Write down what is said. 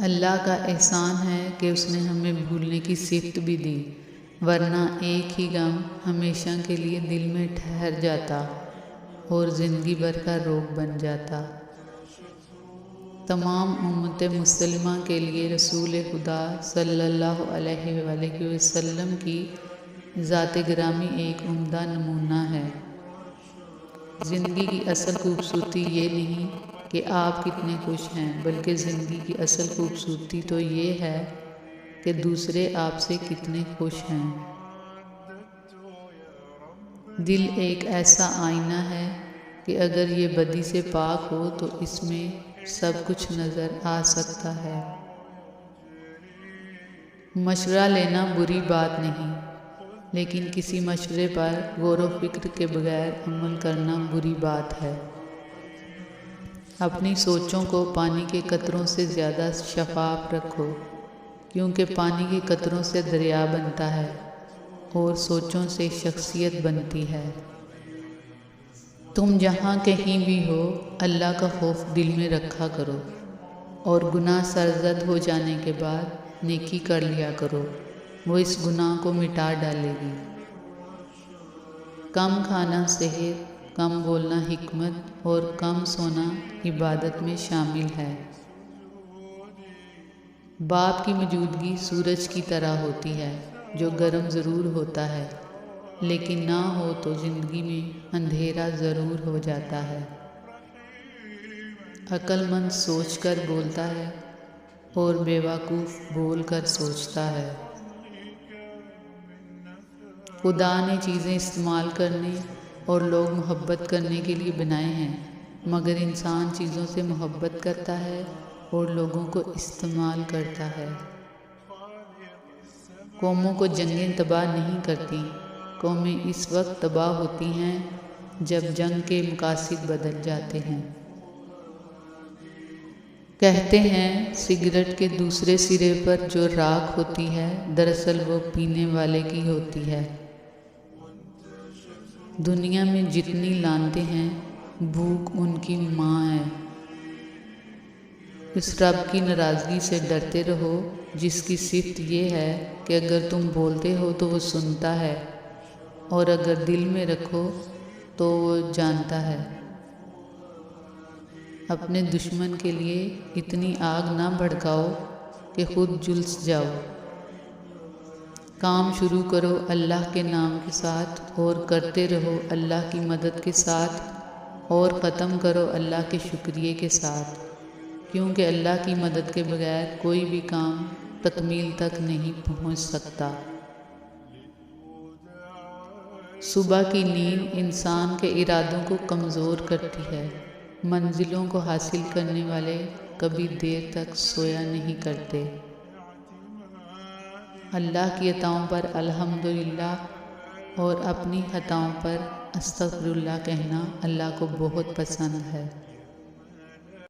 اللہ کا احسان ہے کہ اس نے ہمیں بھولنے کی صفت بھی دی، ورنہ ایک ہی غم ہمیشہ کے لیے دل میں ٹھہر جاتا اور زندگی بھر کا روگ بن جاتا۔ تمام امت مسلمہ کے لیے رسول خدا صلی اللہ علیہ وآلہ وسلم کی ذات گرامی ایک عمدہ نمونہ ہے۔ زندگی کی اصل خوبصورتی یہ نہیں کہ آپ کتنے خوش ہیں، بلکہ زندگی کی اصل خوبصورتی تو یہ ہے کہ دوسرے آپ سے کتنے خوش ہیں۔ دل ایک ایسا آئینہ ہے کہ اگر یہ بدی سے پاک ہو تو اس میں سب کچھ نظر آ سکتا ہے۔ مشورہ لینا بری بات نہیں، لیکن کسی مشورے پر غور و فکر کے بغیر عمل کرنا بری بات ہے۔ اپنی سوچوں کو پانی کے قطروں سے زیادہ شفاف رکھو، کیونکہ پانی کے قطروں سے دریا بنتا ہے اور سوچوں سے شخصیت بنتی ہے۔ تم جہاں کہیں بھی ہو، اللہ کا خوف دل میں رکھا کرو اور گناہ سرزد ہو جانے کے بعد نیکی کر لیا کرو، وہ اس گناہ کو مٹا ڈالے گی۔ کم کھانا صحت، کم بولنا حکمت اور کم سونا عبادت میں شامل ہے۔ باپ کی موجودگی سورج کی طرح ہوتی ہے جو گرم ضرور ہوتا ہے، لیکن نہ ہو تو زندگی میں اندھیرا ضرور ہو جاتا ہے۔ عقل مند سوچ کر بولتا ہے اور بیوقوف بول کر سوچتا ہے۔ خدا نے چیزیں استعمال کرنے اور لوگ محبت کرنے کے لیے بنائے ہیں، مگر انسان چیزوں سے محبت کرتا ہے اور لوگوں کو استعمال کرتا ہے۔ قوموں کو جنگیں تباہ نہیں کرتی، قومیں اس وقت تباہ ہوتی ہیں جب جنگ کے مقاصد بدل جاتے ہیں۔ کہتے ہیں سگریٹ کے دوسرے سرے پر جو راکھ ہوتی ہے، دراصل وہ پینے والے کی ہوتی ہے۔ دنیا میں جتنی لعنتیں ہیں، بھوک ان کی ماں ہے۔ اس رب کی ناراضگی سے ڈرتے رہو جس کی صفت یہ ہے کہ اگر تم بولتے ہو تو وہ سنتا ہے اور اگر دل میں رکھو تو وہ جانتا ہے۔ اپنے دشمن کے لیے اتنی آگ نہ بھڑکاؤ کہ خود جھلس جاؤ۔ کام شروع کرو اللہ کے نام کے ساتھ اور کرتے رہو اللہ کی مدد کے ساتھ، اور ختم کرو اللہ کے شکریہ کے ساتھ، کیونکہ اللہ کی مدد کے بغیر کوئی بھی کام تکمیل تک نہیں پہنچ سکتا۔ صبح کی نیند انسان کے ارادوں کو کمزور کرتی ہے۔ منزلوں کو حاصل کرنے والے کبھی دیر تک سویا نہیں کرتے۔ اللہ کی عطاؤں پر الحمدللہ اور اپنی خطاؤں پر استغفر اللہ کہنا اللہ کو بہت پسند ہے۔